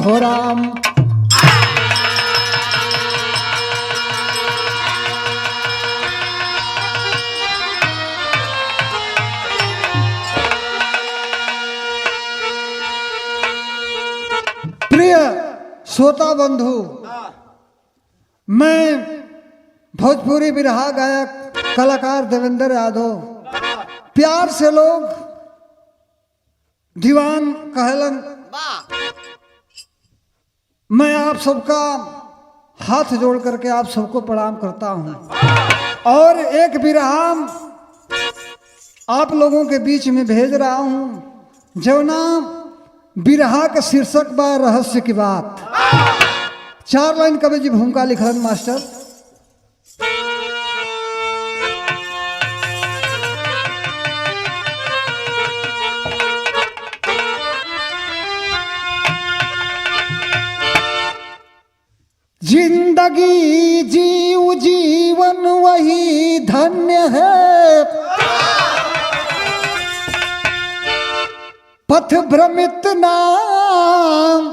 हो राम। प्रिय श्रोता बंधु, मैं भोजपुरी बिरहा गायक कलाकार देवेंद्र यादव, प्यार से लोग दीवान कहलन, मैं आप सबका हाथ जोड़ करके आप सबको प्रणाम करता हूं और एक बिरहा आप लोगों के बीच में भेज रहा हूं जो नाम बिरहा का शीर्षक बा रहस्य की बात। 4 लाइन कवि जी भूमिका लिखलन मास्टर। जिंदगी जीव जीवन वही धन्य है, पथ भ्रमित नाम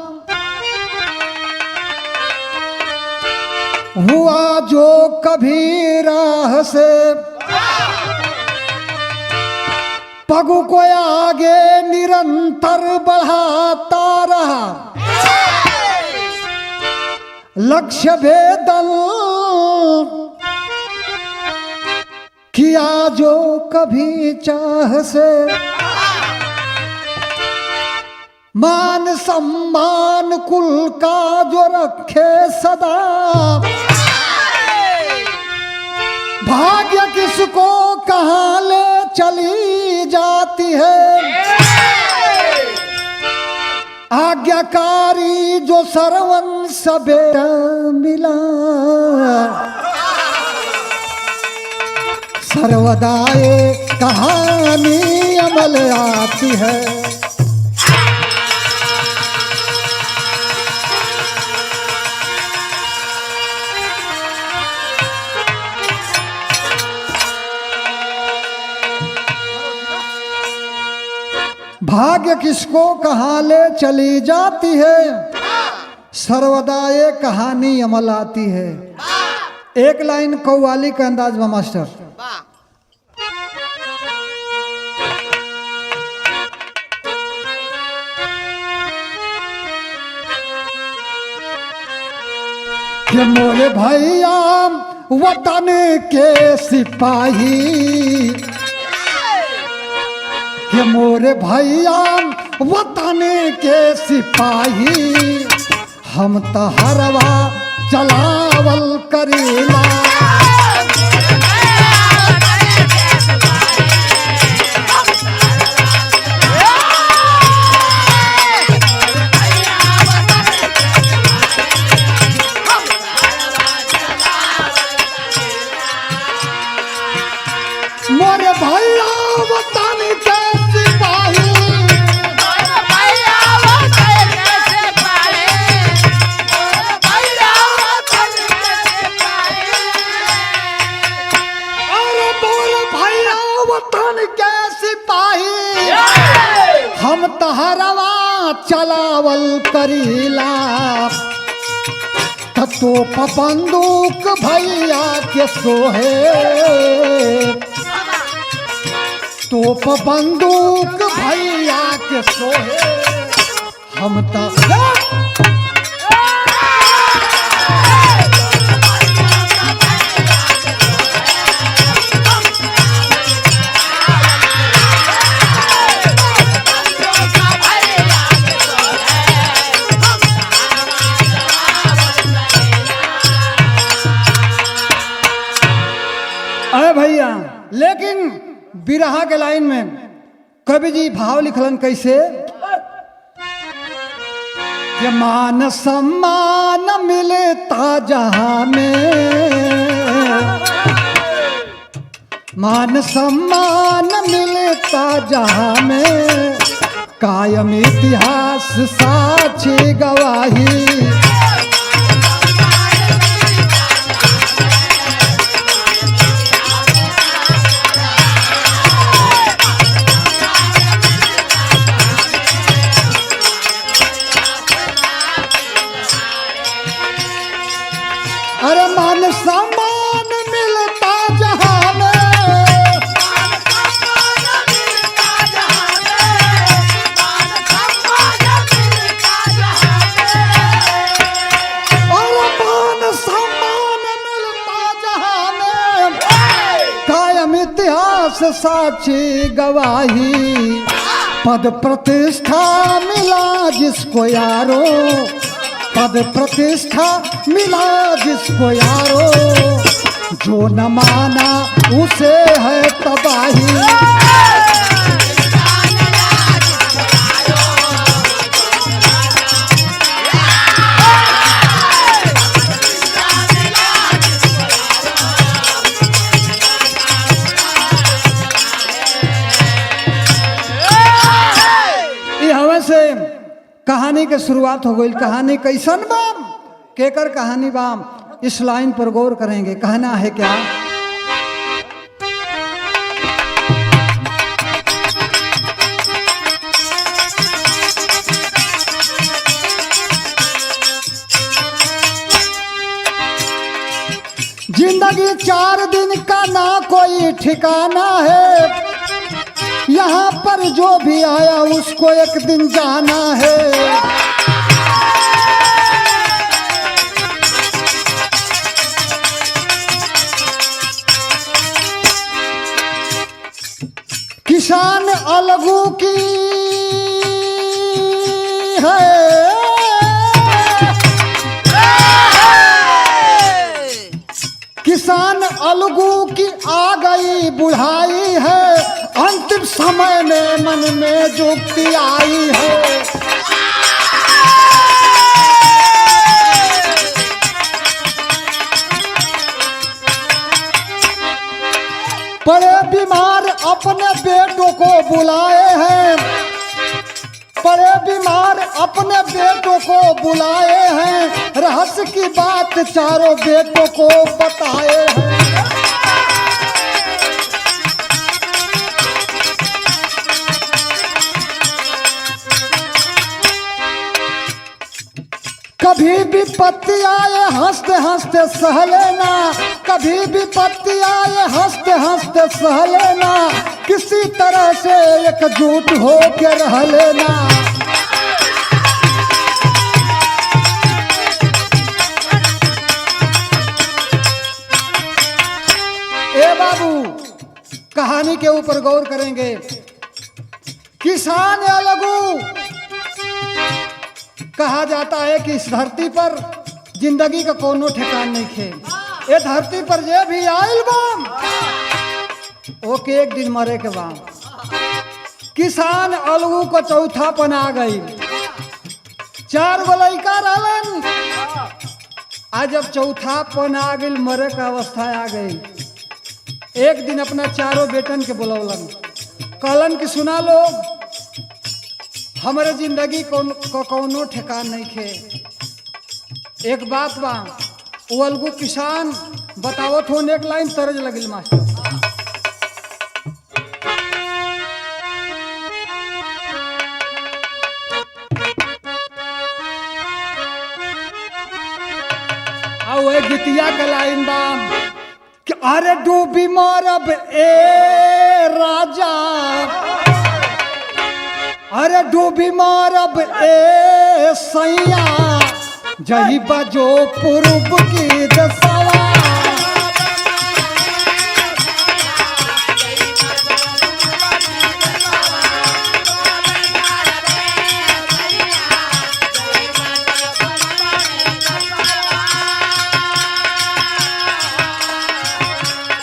हुआ जो कभी राह से, पगु को आगे निरंतर बढ़ाता रहा, लक्ष्य भेदल किया जो कभी चाह से, मान सम्मान कुल का जो रखे सदा, भाग्य किसको कहाँ ले चली जाती है, आज्ञाकारी जो सरवन सबेरा मिला, सर्वदा ये कहानी अमल आती है। भाग्य किसको कहाँ ले चली जाती है, सर्वदा ये कहानी अमल आती है। एक लाइन कव्वाली का अंदाज में मास्टर। कि मोरे भैया वतन के सिपाही, कि मोरे भैया वतन के सिपाही, हम तो हरवा चलावल करीला, मोरे भैया वतन के हम तहरवा चलावल करीला, तोप बंदूक भैया के सोहे, तोप बंदूक भैया के सोहे, हम तो भैया। लेकिन बिरहा के लाइन में कवि जी भाव लिखलन कैसे, कि मान सम्मान मिलता जहां में, मान सम्मान मिलता जहां में, कायम इतिहास साक्षी गवाही, अरे मान सम्मान मिलता जहां में, अरे मान सम्मान मिलता जहां में, कायम इतिहास साक्षी गवाही, पद प्रतिष्ठा मिला जिसको यारो, पद प्रतिष्ठा मिला जिसको यारो, जो न माना उसे है तबाही। से कहानी के शुरुआत हो गई। कहानी कैसन बाम, केकर कहानी बाम, इस लाइन पर गौर करेंगे। कहना है क्या, जिंदगी 4 दिन का ना कोई ठिकाना है, यहाँ पर जो भी आया उसको एक दिन जाना है। किसान अलगू की है, किसान अलगू की आ गई बुढ़ाई है, अंतिम समय में मन में जुक्ति आई है। बड़े बीमार अपने बेटों को बुलाए हैं, बड़े बीमार अपने बेटों को बुलाए हैं, रहस्य की बात चारों बेटों को बताए हैं। कभी विपत्ति आए हंसते हंसते सह लेना, कभी विपत्ति आए हंसते हंसते सह लेना, किसी तरह से एकजुट हो के रह लेना। ए बाबू, कहानी के ऊपर गौर करेंगे। किसान अलगू कहा जाता है कि इस धरती पर जिंदगी का कोनो ठिकान नहीं खे। ये धरती पर जे भी आयल बाम ओके एक दिन मरे के बाद। किसान अलगू को चौथापन आ गई, 4 गो लड़का रहलन। आज जब चौथापन आ गई, मरे का अवस्था आ गई, एक दिन अपना 4 बेटन के बुलौलन, कहलन कि सुना लोग, हमारे जिंदगी को कोनो ठिकान नहीं खे। एक बात बा, वो अलगू किसान बतावत हो, एक लाइन तरज लगिल मास्टर। आओ एक गीतिया का लाइन बा कि अरे डूबी मारब ए राजा, अरे डूबी मारब ए सैया, जही बजो पूर्व की दसवा।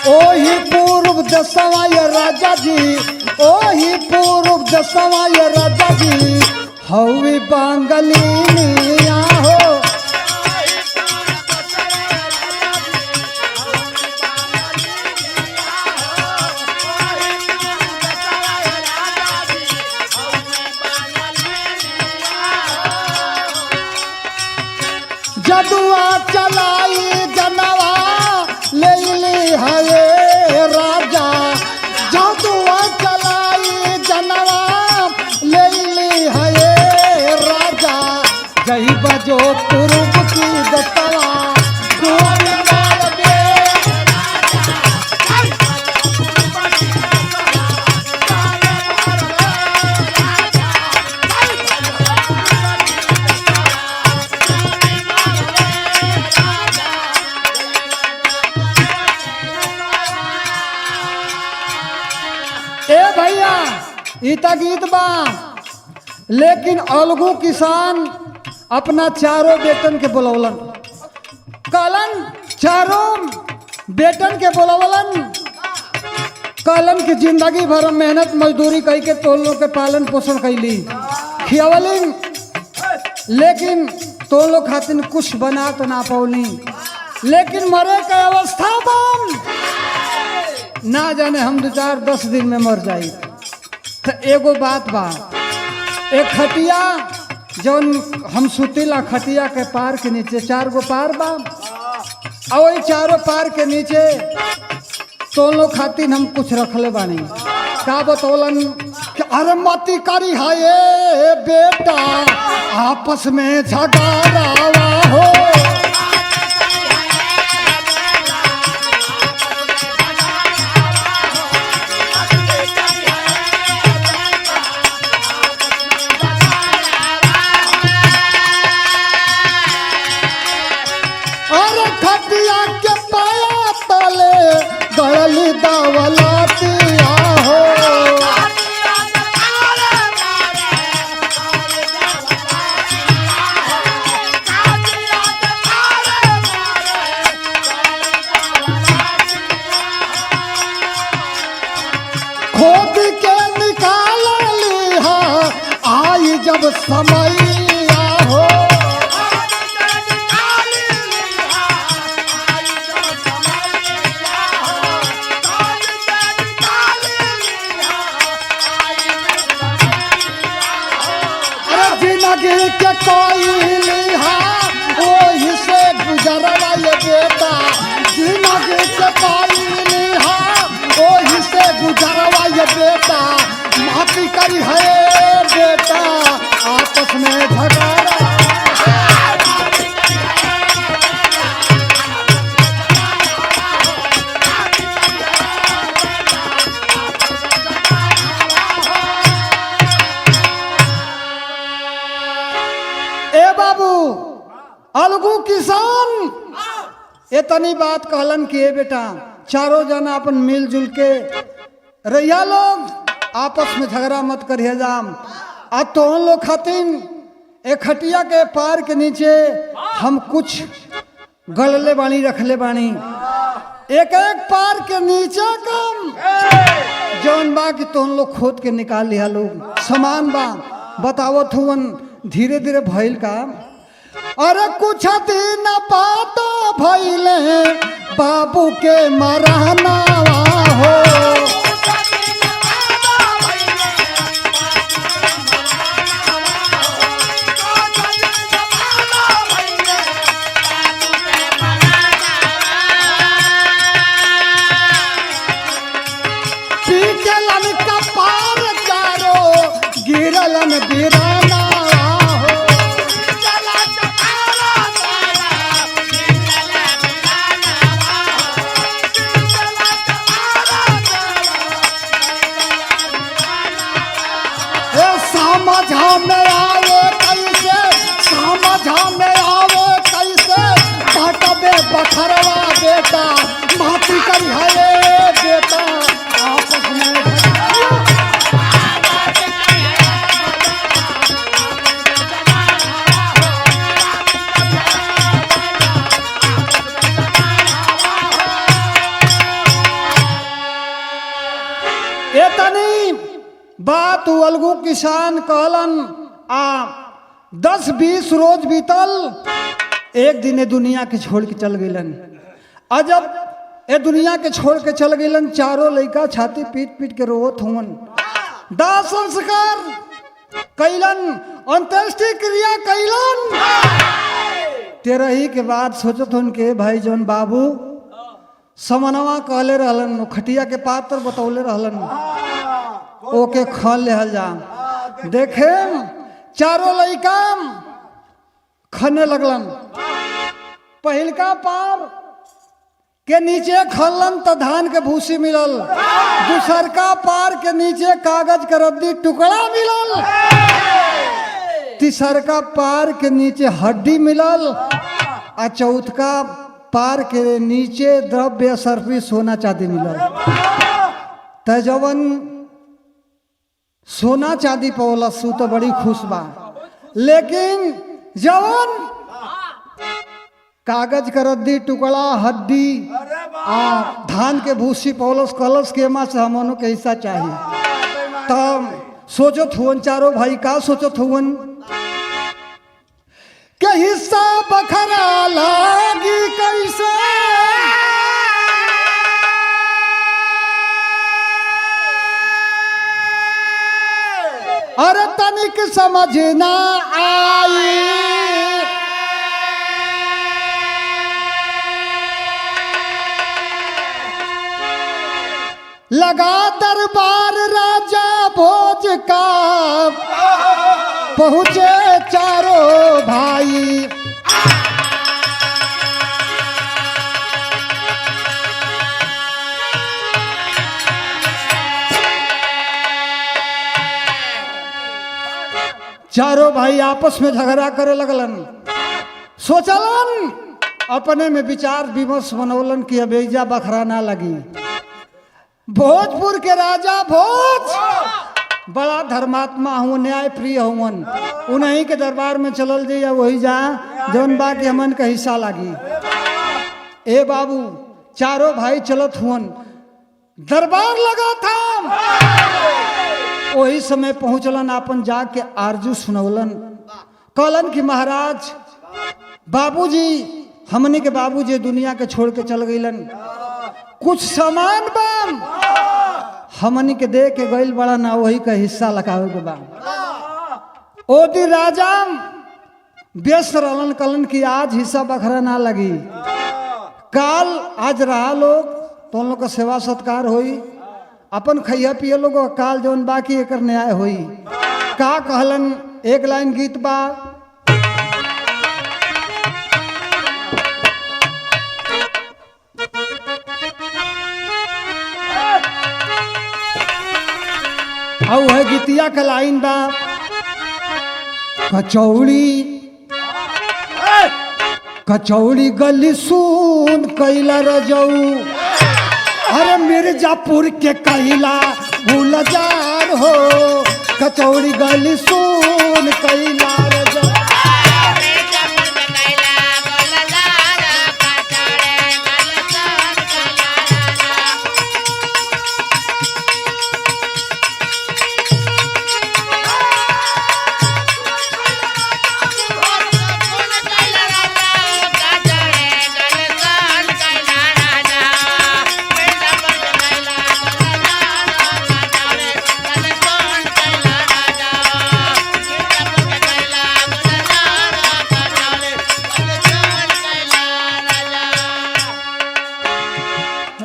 ओही पूर्व दसवा ये राजा जी, ओही पूर्व दसवा ये राजा जी, हवी बांगलिनिया हो। जदुआ चलाई जनवा ले ली है राजा, जदुआ चलाई जनवा ले ली है राजा, जही बजो पूर्व की दसवा। ईता गीत बा। लेकिन अलगू किसान अपना चारों बेटन के बोलवलन, कहलन चारों बेटन के बोलवलन, कहलन की जिंदगी भर मेहनत मजदूरी कई के तो लोग के पालन पोषण कैली खियावलिन, लेकिन तो लोग खातिर कुछ बना तो ना पौली। लेकिन मरे के अवस्था बम ना जाने हम 2-4-10 दिन में मर जाई। तो एगो बात बा, एक खटिया जौन हम सुतीला खटिया के पार के नीचे 4 गो पार बा, और वही चारों पार के नीचे तो लोग खातिर हम कुछ रखले बानी। का बतौलन कि अरे मती करी है ये बेटा आपस में झगड़ा हो, अरे खटिया के पाया तले गड़ली दावलातिया हो, खोद के निकाल लिहा आई जब समय हो, जिंदगी के कोई लिहा वही से गुजरवा ये बेटा, जिंदगी के कोई लिहा वही से गुजरवा ये बेटा, माफी करी है बेटा आपस में झगड़ा। ए बाबू अलगू किसान इतनी बात कहलन कि ए बेटा चारों जना अपन मिलजुल के रहिया लोग, आपस में झगड़ा मत करिए जाम। आ तो लोग खातिन एक खटिया के पार के नीचे हम कुछ गलले बानी रखले बानी, एक एक पार के नीचे कम जौन बा कि तो लोग खोद के निकाल लिया लोग सामान बा। बतावत हुवन धीरे धीरे भइल का, अरे कुछ दिन पाता भइले बाबू के मरहना हो, पीटलन का पार चारो गिरलन बिराना हो, समझ में आवे कैसे, समझ में आवे कैसे बाटबे बखरवा बेटा, माफी करी है बेटा आपस में इतनी बात अलगू किसान कहलन। आ 10-20 रोज बीतल, एक दिन ये दुनिया के छोड़ के चल गईलन। अजब ये दुनिया के छोड़ के चल गईलन, चारों लड़का छाती पीट पीट के रोवत हुवन। दाह संस्कार कैलन, अंत्येष्टि क्रिया कैलन। 13 के बाद सोचत हुन के भाई जौन बाबू समनवा कहले रहलन, खटिया के पात्र बतौले रहलन, ओके खन लेहल जा। देखे चारों लड़का खने लगलन, पहिलका पार के नीचे खनलन तो धान के भूसी मिलल, दूसरका पार के नीचे कागज के रद्दी टुकड़ा मिलल, तीसरका पार के नीचे हड्डी मिलल, और चौथका पार के नीचे द्रव्य सर्फी सोना चांदी मिलल। तजवन सोना चांदी पौलस सु तो बड़ी खुश बा, लेकिन जवन कागज का रद्दी टुकड़ा हड्डी आ धान के भूसी पौलस कलश के माँ से हमनों के हिस्सा चाहिए। तब सोचत हुवन चारों भाई का सोचत हुवन के हिस्सा बखरा लागी कैसे, अरे तनिक समझ ना आई, लगा दरबार राजा भोज का, पहुंचे चारों भाई। चारों भाई आपस में झगड़ा करे लगलन, सोचलन अपने में विचार विमर्श बनौलन कि अब एजा बखरा ना लगी। भोजपुर के राजा भोज बड़ा धर्मात्मा हुआ, न्याय प्रिय हुवन, उन्हीं के दरबार में चलल जाइए वही जा जौन बा के हमन का हिस्सा लागी। ए बाबू चारों भाई चलत हुवन, दरबार लगा था, वही समय पहुंचलन, अपन जाके आरजू सुनौलन, कहलन कि महाराज बाबूजी, हमने के बाबूजी दुनिया के छोड़ के चल गईलन, कुछ सामान बम हमनी के दे के गईल बड़ा ना, वही का हिस्सा लगावे के बा। ओदी राजा व्यस्त रहलन, कहलन कि आज हिस्सा बखरा ना लगी, काल आज रहा लोग तो उन लोग का सेवा सत्कार होई, अपन खैया पिए लोग काल जौन बाकी एकर न्याय होई। का कहलन, एक लाइन गीत बा, और है गीतिया का लाइन बा, कचौड़ी गली सुन कैला रजऊ, अरे मिर्जापुर के कैला गुलजार हो, कचौड़ी गली सुन कैला रजऊ।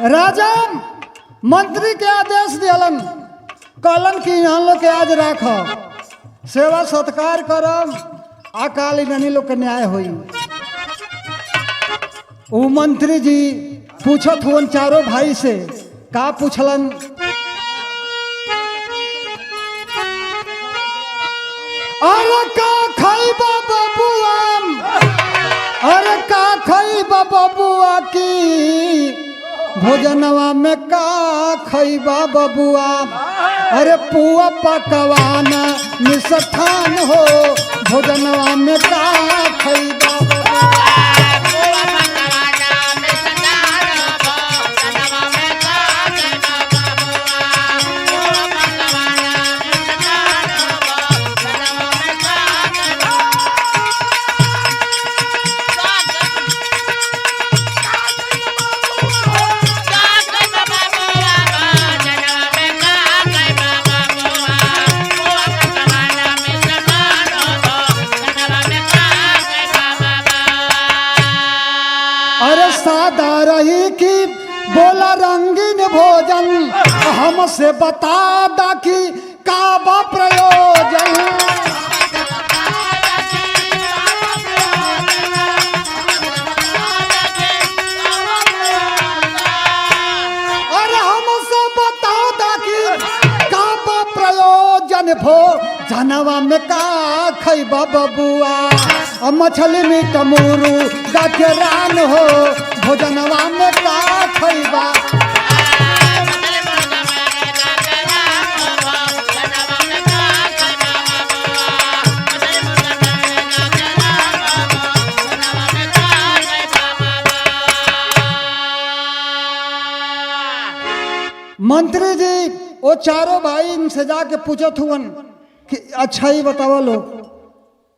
राजा मंत्री के आदेश दिलन, कहलन कि यहाँ लोग के आज राख, सेवा सत्कार करम, अकाल इन्हीं लोग के न्याय होई। वो मंत्री जी पूछत हुन चारों भाई से, का पूछलन, अरे का खैबा बबुआ, अरे का खैबा बबुआ की भोजनवा में का खैबा बबुआ, अरे पुआ पकवान मिष्ठान हो, भोजनवा में का खैबा बबुआ। सादा रही कि बोला रंगीन भोजन, हमसे बता दा कि का बा प्रयोजन। अरे हमसे बता दा कि का बा प्रयोजन, भोजनवा में का खैबा बबुआ, मछली मीट मुरू गजरान हो, भोजनवा में का खैबा। मंत्री जी वो चारों भाई इनसे जाके पूछत हुवन कि अच्छा ही बतावा लो,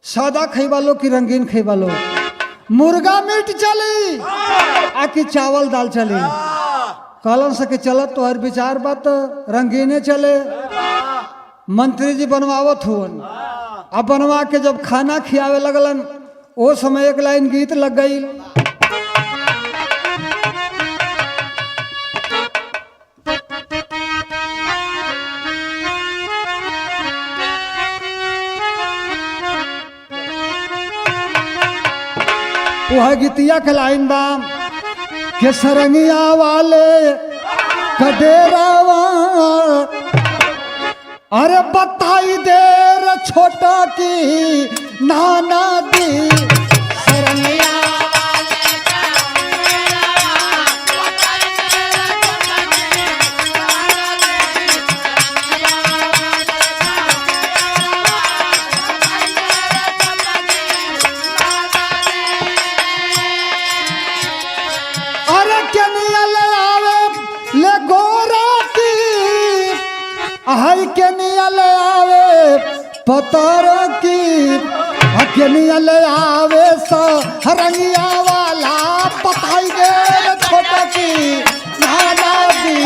सादा खइबा लो कि रंगीन खइबा लो, मुर्गा मीट चली आ कि चावल दाल चली। कहलन से कि चलत तो हर विचार बात रंगीने चले। मंत्री जी बनवावत हुवन, अब बनवा के जब खाना खियावे लगलन वो समय एक लाइन गीत लग गई। वह गीतिया के लाइन बा के सरंगिया वाले कडेरावा, अरे बताई देर छोटा की नाना दी सरंगिया हाय के नियल आवे पतर की, के नियल आवे सरंगिया वाला बताई दे छोटा की नाना दी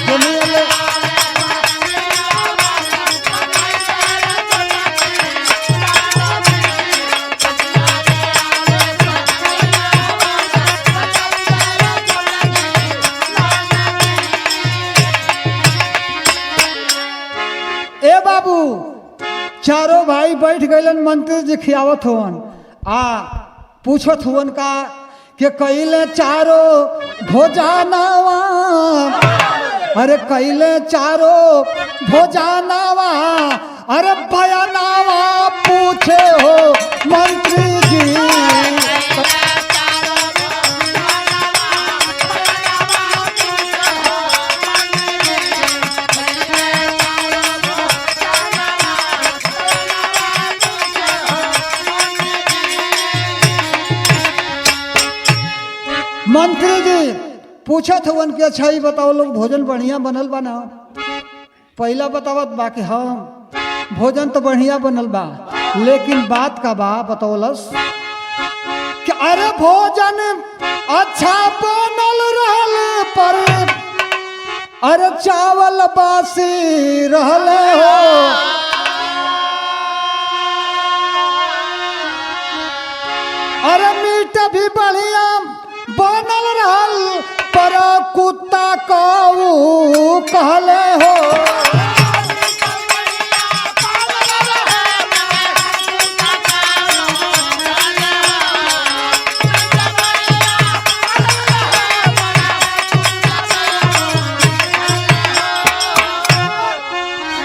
के नियल। ए बाबू चारों भाई बैठ गए, मंत्री जी खियावत हुवन आ पूछत हुवन का कि कैले चारों भोजनावा, अरे कैले चारों भोजनावा, अरे बयानावा पूछे हो मंत्री जी। मंत्री जी पूछत हुवन कि अच्छा ही बताओ लोग भोजन बढ़िया बनल बा ना। पहला बतावत बा कि हाँ भोजन तो बढ़िया बनल बा, लेकिन बात का बा बतौलस कि अरे भोजन अच्छा बनल रहल पर अरे चावल बासी रहले हो। अरे मीट भी बढ़िया बनल रहल पर कुत्ता कऊ कहले हो।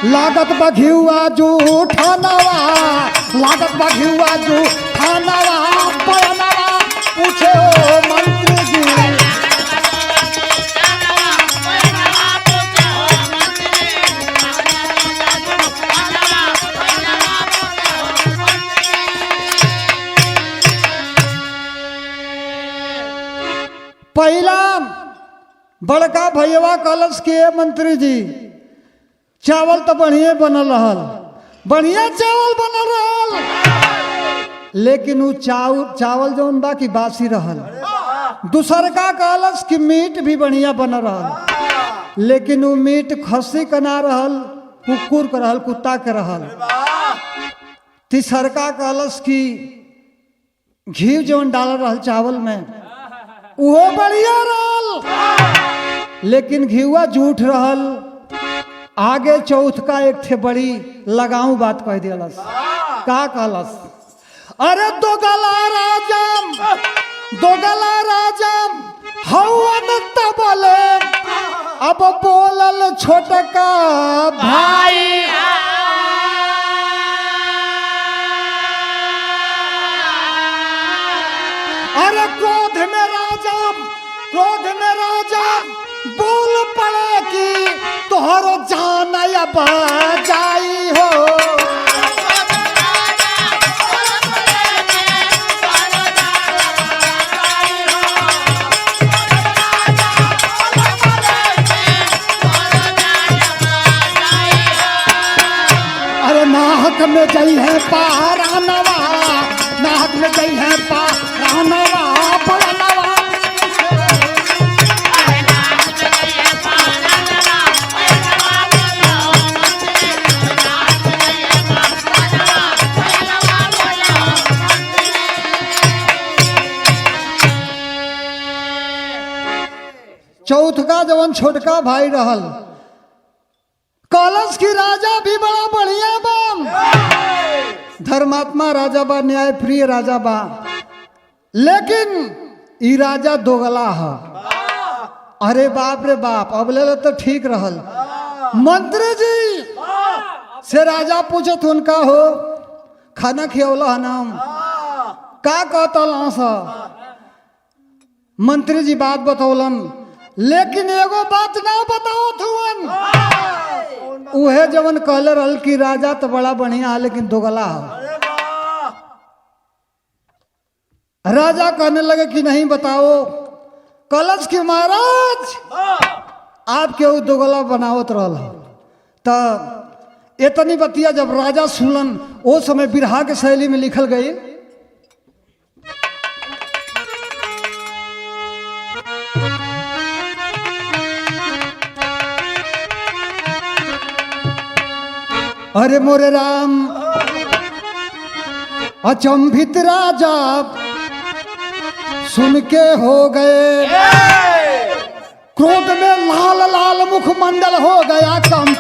लागत बघियुआ जूठा नवा, लागत बघियुआ जूठा नवा, बयानवा पूछे हो मंत्री जी। पहला बड़का भैया कलश के मंत्री जी चावल तो बढ़िया बनल रहल, बढ़िया चावल बनल रहल, लेकिन वो चावल जौन बा की बासी रहल। दूसर का कहलस कि मीट भी बढ़िया बनल रहल, लेकिन वो मीट खस्सी का ना रहल, कुकुर का रहल, कुत्ता के रहल। तीसर का कहलस कि घी जौन डालल रहल चावल में वो बढ़िया रहल, लेकिन घीवा झूठ रहल। आगे चौथ का एक थे बड़ी लगाऊ बात कह दिलस। का कहलस? अरे दो गला राजम हवन तबले अब बोलल छोटका भाई। अरे क्रोध में राजा बोल पड़े कि तोहरो जान अब जाई हो। में जई है पारानवा, नाक में जई है पारानवा पवनवा। चौथ का जवन छोटका भाई रहल कलश की राजा भी बड़ा बढ़िया बा, धर्मात्मा राजा बा, न्याय प्रिय राजा बा, लेकिन ई राजा दोगला है। अरे बाप रे बाप, अब ले तो ठीक रहल। मंत्री जी से राजा पूछत उनका हो खाना खियौला है नाम का कहतल सा। मंत्री जी बात बतौलन, लेकिन एगो बात ना बताओ थुवन, उहे जवन कहले रहल कि राजा तो बड़ा बढ़िया है लेकिन दोगला है। राजा कहने लगे कि नहीं बताओ। कलश के महाराज आप केहू दोगला बनावत रहल त इतनी बतिया जब राजा सुनलन, ओ समय बिरहा के शैली में लिखल गई। अरे मोरे राम अचंभित राजा सुन के हो गए, क्रोध में लाल लाल मुखमंडल हो गया कम।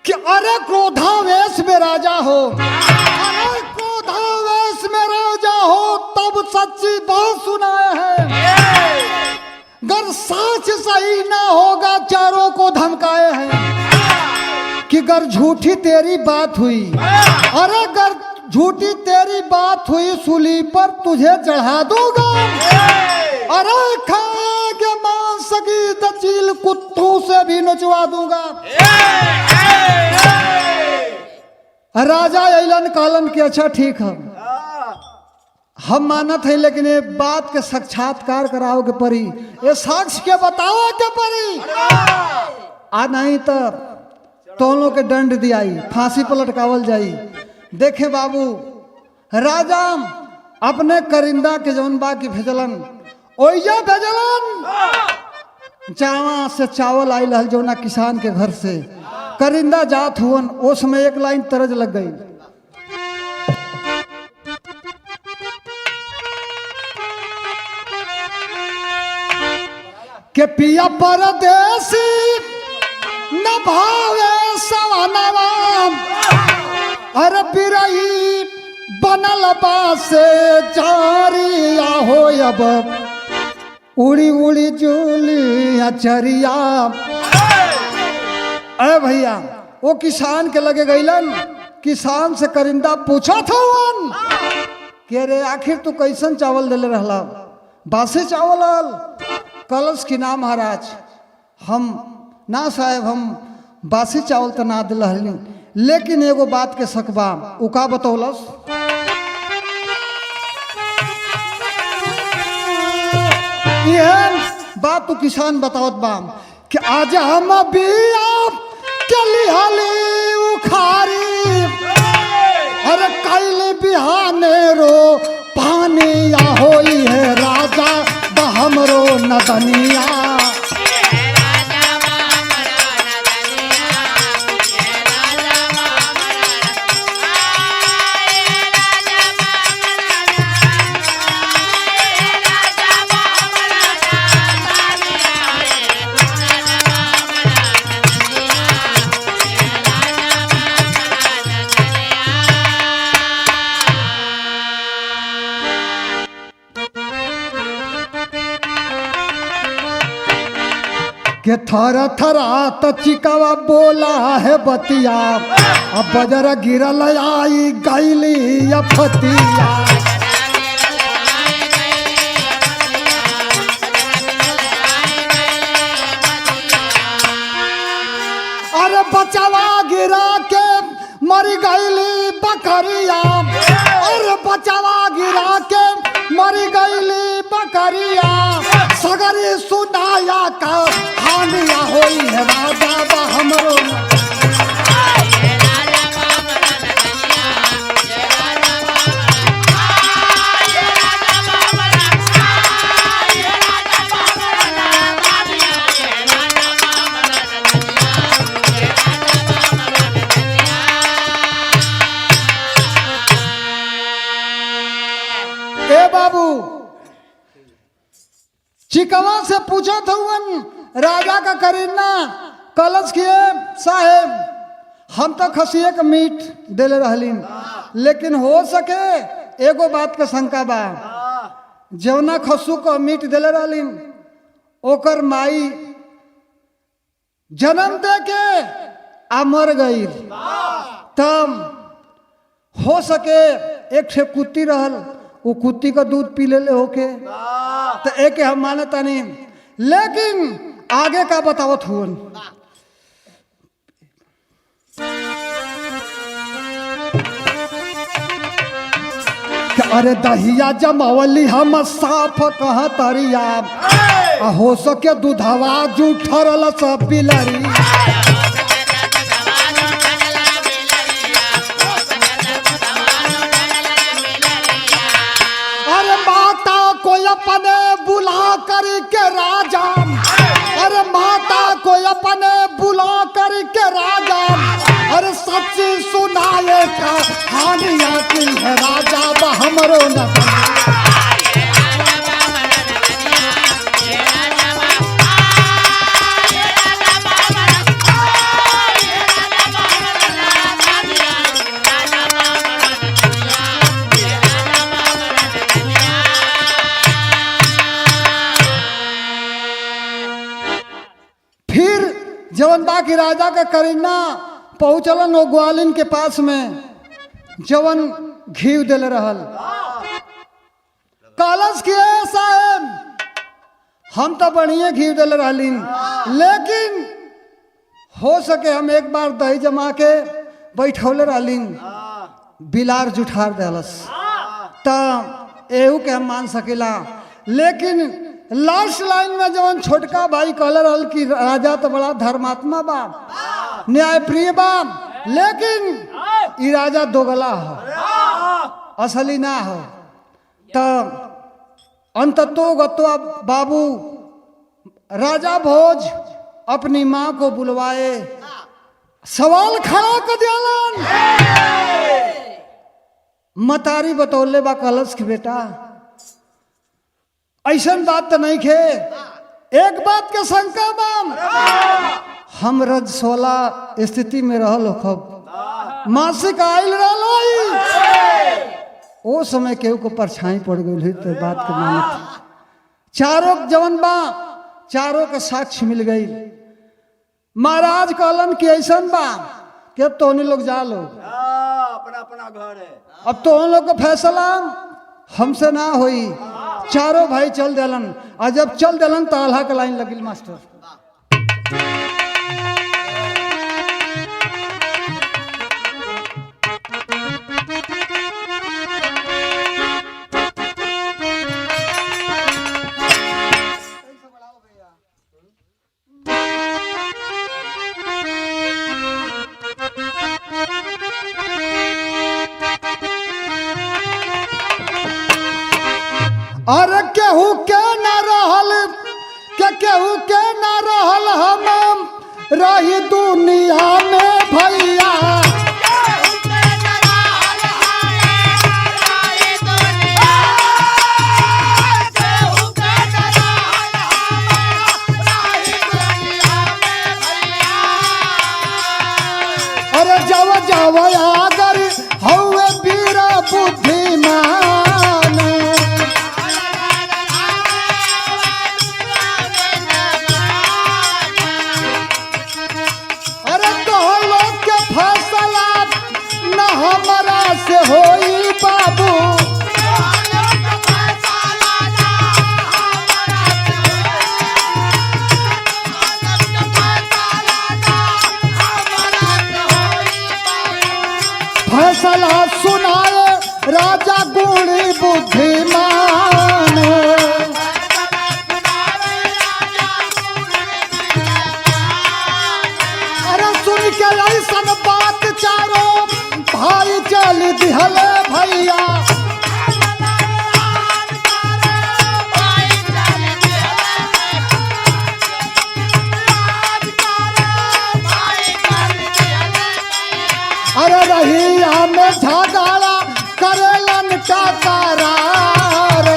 कि अरे क्रोधावेश में राजा हो, अरे क्रोधावेश में राजा हो, तब सच्ची बात सुनाए हैं। गर सच सही ना होगा चारों को धमकाए हैं। कि गर झूठी तेरी बात हुई, अरे गर झूठी तेरी बात हुई सूली पर तुझे चढ़ा दूंगा। अरे खाएंगे मांस की दचील कुत्तों से भी नचवा दूंगा। राजा ऐलन कहलन कि अच्छा ठीक है, हम मानत है, लेकिन ये बात के साक्षात्कार कराओ के परी, ये साक्ष्य के बताओ के परी। आ नहीं तो दोनों के दंड दियाई, फांसी पर लटकावल जाई। देखे बाबू, राजा अपने करिंदा के जौन बा की भेजलन, ओइजा भेजलन जावा से चावल आई रहल जौना किसान के घर से। करिंदा जात हुवन, उस समय एक लाइन तरज लग गई। के पिया परदेसी न भावे सवनवा, अरे बिरही बनल बासे जारिया हो। अब उड़ी उड़ी जुलिया चरिया। अरे भैया, वो किसान के लगे गईलन। किसान से करिंदा पूछा था वन कि रे आखिर तू कैसन चावल दिले रहला? बासी चावल आल। कलश की ना महाराज, हम ना साहेब, हम बासी चावल तो ना दिल हली, लेकिन एगो बात के सकबा। उका बतौलस, यह बात तू किसान बतावत बा कि आज हम बिया चली हली उखारी, अरे कल बिहाने रो पानी या होई है राजा हमरो नदनिया। के थरा थरा तो चिकावा बोला है बतिया, अब बजर गिरल आई गैली या फतिया। अरे बचवा गिरा के मर गैली बकरिया, अरे बचवा गिरा के मर गैली बकरिया। सगरी सुनाया का हानिया होई है राजा बा हमरो बाबू चिकवा से पूछा था राजा का करीना कलश किए साहेब हम तो खसिए का मीट देले रहलीन लेकिन हो सके एगो बात का शंका बा जवना खसू का मीट देले रहलीन ओकर माई जन्म दे के आ मर गई तब हो सके एक से कुत्ती रहल वो कुत्ती का दूध पी ले होके तो एक हम मानता नहीं लेकिन आगे का बतावत हुआ अरे दहिया जमावली हम साफ कह तरिया हो सके दूधवा जूठरल सब बिलरी अपने बुला कर के राजा अरे माता को अपने बुला कर के राजा अरे सच्ची सुनाए का हानिया की है राजा बा हमरो न जवन बाकी राजा का करीना पहुंचलन वो ग्वालिन के पास में जवन घी दिल रहल कलश किए साहेब हम तो बढ़िया घी दिल रहलीन लेकिन हो सके हम एक बार दही जमा के बैठौले रहलीन बिलार जुठार देलस तब एहू के हम मान सकेला लेकिन लास्ट लाइन में जवन छोटका भाई कहले रहल कि राजा तो बड़ा धर्मात्मा बा न्याय प्रिय बा लेकिन ई राजा दोगला हो असली ना हो तब अंततो गत्वा बाबू राजा भोज अपनी माँ को बुलवाए सवाल खड़ा कर दियालन मतारी बतौले बा कलश के बेटा ऐसा बात तो नहीं खे एक बात के शंका बाम हम रजस्वला स्थिति में रहल खब मासिक आयल रहल ओ समय केहू को परछाई पड़ गई तो बात के मानत चारों जवन बा चारों के साक्ष्य मिल गई महाराज कहलन कि ऐसा बा कि अब तो लोग जा लो अपना अपना घर है अब तो उन लोग का फैसला हमसे ना हुई चारों भाई चल दिलन और जब चल दिलन तो आल्हा के लाइन लगिल मास्टर अरे केहू के न रहल केहू के न रहल हम रही दुनिया में भैया अरे जव जव आगर हौवे वीर बुद्धिमान से होई बाबू फैसला सुनाए राजा गुणी बुद्धिमान दिहले भैया। अरे रहिया में झगड़ा करेलन का करार।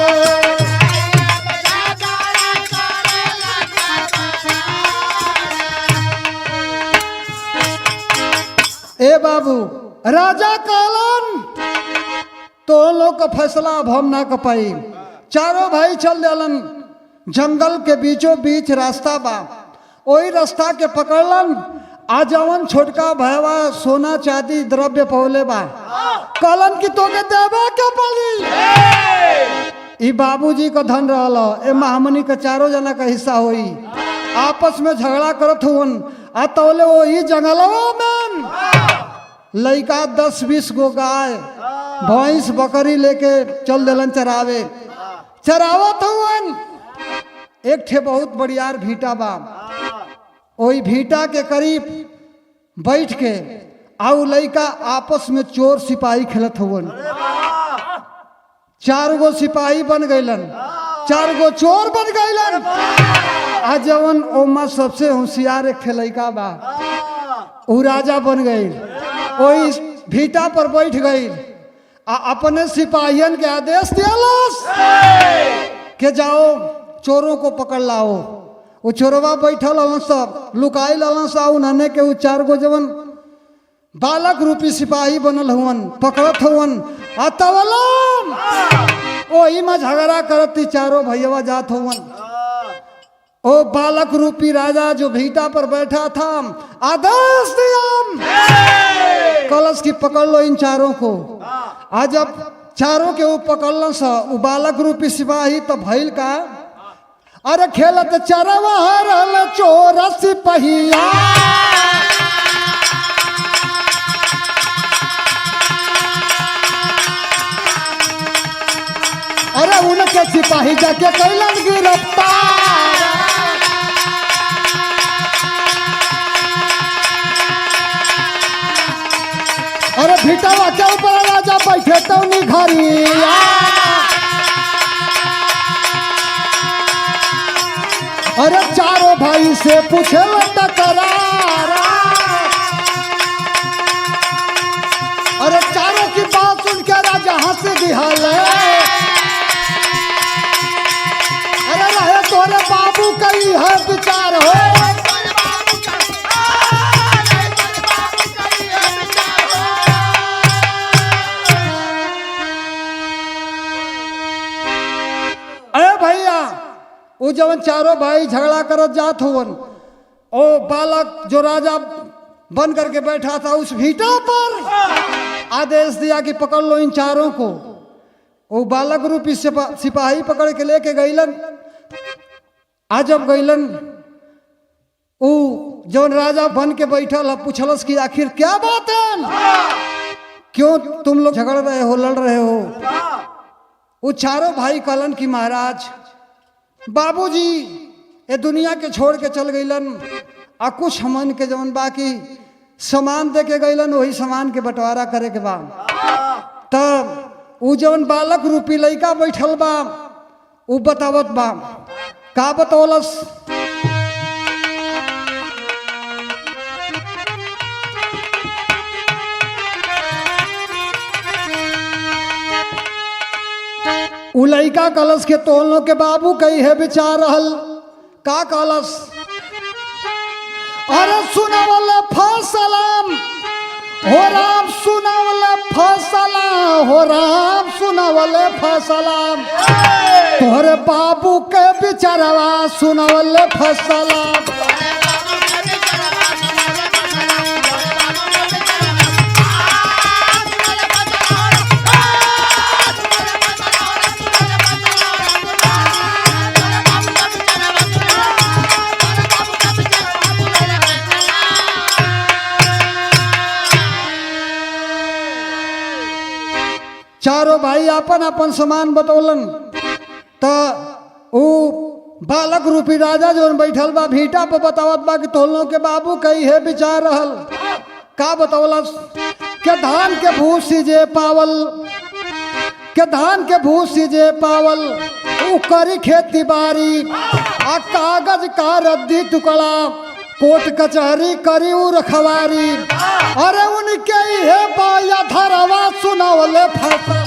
ए बाबू राजा कहलन तो लोग का फैसला अब हम ना कर पाई। चारों भाई चल दिलन जंगल के बीचों बीच रास्ता बा, वही रास्ता के पकड़लन। आ जवन छोटका भैया सोना चांदी द्रव्य पौले बा, कहलन की तोके देवे के पड़ी। ई बाबूजी का धन रहल, ए महामनी का चारों जना का हिस्सा होई। आपस में झगड़ा करत हुवन। आ तौले वही जंगलवा में लइका 10-20 गो गाय भैंस बकरी लेके चल दिलन चरावे। चरावत हुवन। एक ठे बहुत बड़ियार भीटा बा, वही भीटा के करीब बैठ के आउ लइका आपस में चोर सिपाही खेलत हुवन। 4 गो सिपाही बन गईलन, 4 गो चोर बन गईलन। आ जवन ओमा सबसे होशियार एक ठे लइका बा, उ राजा बन गई। वही भीटा पर बैठ गई। आ अपने सिपाहियन के आदेश दियालस के जाओ चोरों को पकड़ लाओ। वो चोरवा बैठल हवन, सब लुकाई ललन सा। उन्होंने के 4 गो जवन बालक रूपी सिपाही बनल हुवन, पकड़त हुवन। आ तवलम वही में झगड़ा करती चारों भैया जात हुवन। ओ बालक रूपी राजा जो भीटा पर बैठा था आदेश दिया कलश की पकड़ लो इन चारों को। आज जब चारों के वो पकड़ल सा वो बालक रूपी सिपाही तो भइल का, अरे खेलत चरवा रहल चोर सिपहिया। अरे उनके सिपाही जाके कैलन गिरफ्तार। अरे भिटावा के ऊपर राजा बैठे तो निघरिया। अरे चारों भाई से पूछे टकरार। अरे चारों की बात सुन के राजा हंस दिहले। अरे रहे तोरे बाबू कई है विचार हो। भैया वो जवन चारों भाई झगड़ा करत जात हुवन, ओ बालक जो राजा बन करके बैठा था उस भीटा पर आदेश दिया कि पकड़ लो इन चारों को। वो बालक रूपी सिपाही पकड़ के लेके गईलन। आज जब गईलन वो जवन राजा बन के बैठल पूछलस कि आखिर क्या बात है, क्यों तुम लोग झगड़ रहे हो, लड़ रहे हो। वो चारों भाई कहलन कि महाराज बाबूजी ये दुनिया के छोड़ के चल गईलन। आ कुछ हमन के जवन बाकी सामान दे के गईलन वही सामान के बंटवारा करे के बा। तब वो जवन बालक रूपी लइका बैठल बा वो बतावत बा। का बतौलस, उ लइका कलश के तोलनो के बाबू कही है विचार रहल। का कलश, अरे सुनावले फसलाम हो राम, सुनावले फसला हो राम, सुनावले फसलाम। तोहरे बाबू के विचारवा सुनावले फसला। चारों भाई अपन अपन सामान बतौलन। तो वो बालक रूपी राजा जो बैठल बा भीटा पर बतावत बा कि तोलनो के बाबू कही है विचार रहल। का बतौलस, के धान के भूसी जे पावल, के धान के भूसी जे पावल उ करी खेती बारी। आ कागज का रद्दी टुकड़ा कोर्ट कचहरी करी उ रखवारी। अरे उनके हे बाया धरवा सुनावले फैसला।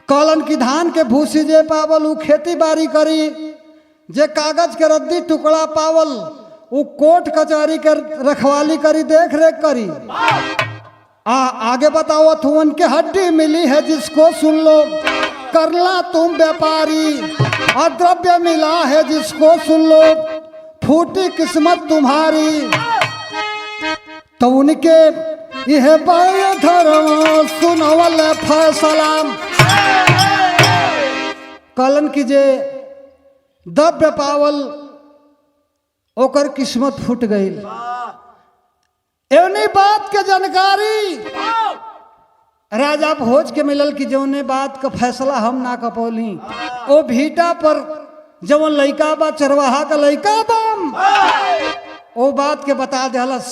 कलन की धान के भूसी जे पावल उ खेती बाड़ी करी। जे कागज के रद्दी टुकड़ा पावल उ कोर्ट कचहरी के रखवाली करी, देख रेख करी। आगे बताओ थुवन के हड्डी मिली है जिसको सुन लो करला तुम व्यापारी। अद्रव्य मिला है जिसको सुन लो फूटी किस्मत तुम्हारी। तो उनके यह बाय धर्म सुनवल फैसला। कलन की जे द्रव्य पावल ओकर किस्मत फूट गई। एवनी बात के जानकारी राजा भोज के मिलल की जौने बात का फैसला हम ना कपौली। ओ भीटा पर जवन लइका बा चरवाहा का लइका बम ओ बात के बता देहलस।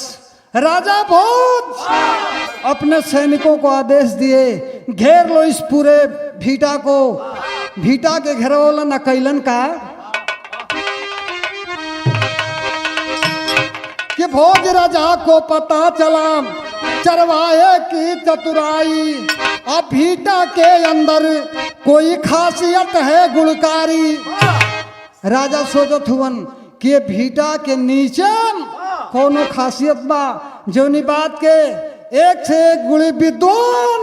राजा भोज अपने सैनिकों को आदेश दिए घेर लो इस पूरे भीटा को। भीटा के घेरवला न कैलन का कि भोज राजा को पता चला चरवाहे की चतुराई। अब भीटा के अंदर कोई खासियत है गुणकारी। राजा सोचत हुवन कि भीटा के नीचे कोनो खासियत बा जौनी बात के एक से एक गुणी विद्वान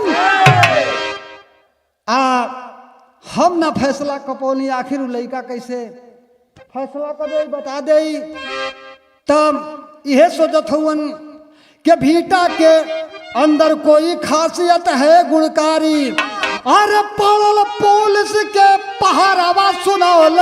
हम ना फैसला कपौली। आखिर लइका कैसे फैसला कर दे बता दे। तब यह सोचत हुवन कि भीटा के अंदर कोई खासियत है गुणकारी। अरे पड़ल पुलिस के पहरावा सुनावल।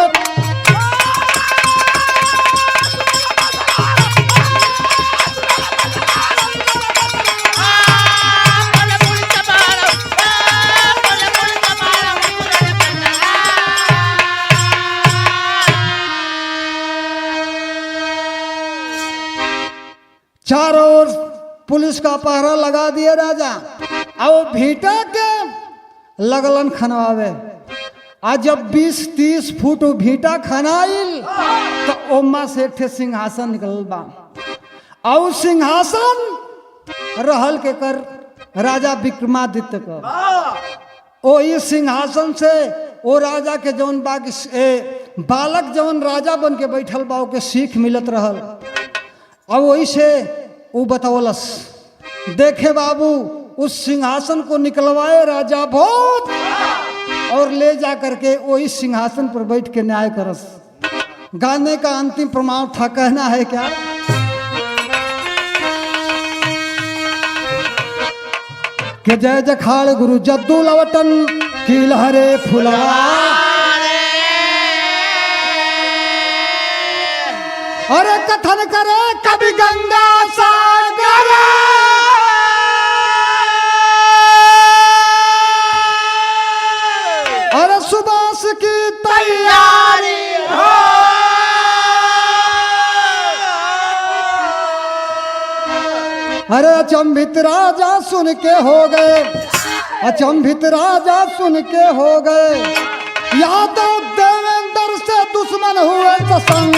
चारों ओर पुलिस का पहरा लगा दिया राजा। और भीटा के लगलन खनवावे। आज जब 20-30 फुट भीटा खनाइल तो ओमा से एक सिंहासन निकल बा। और सिंहासन रहल के कर राजा विक्रमादित्य का। ओ इस सिंहासन से ओ राजा के जौन बालक जौन राजा बन के बैठल बा के सीख मिलत रहल। और वही से वो बतौलस देखे बाबू उस सिंहासन को निकलवाए राजा भोज और ले जा करके वही सिंहासन पर बैठ के न्याय करस। गाने का अंतिम प्रमाण था। कहना है क्या कि जय जखाड़ गुरु जद्दू लवटन की लहरे फुलवा। अरे कथन करे कभी गंगा सागर। अरे सुबास की तैयारी हो। अरे अचंभित राजा सुन के हो गए। अचंभित राजा सुन के हो गए। यादव देवेंद्र से दुश्मन हुए सत्संग।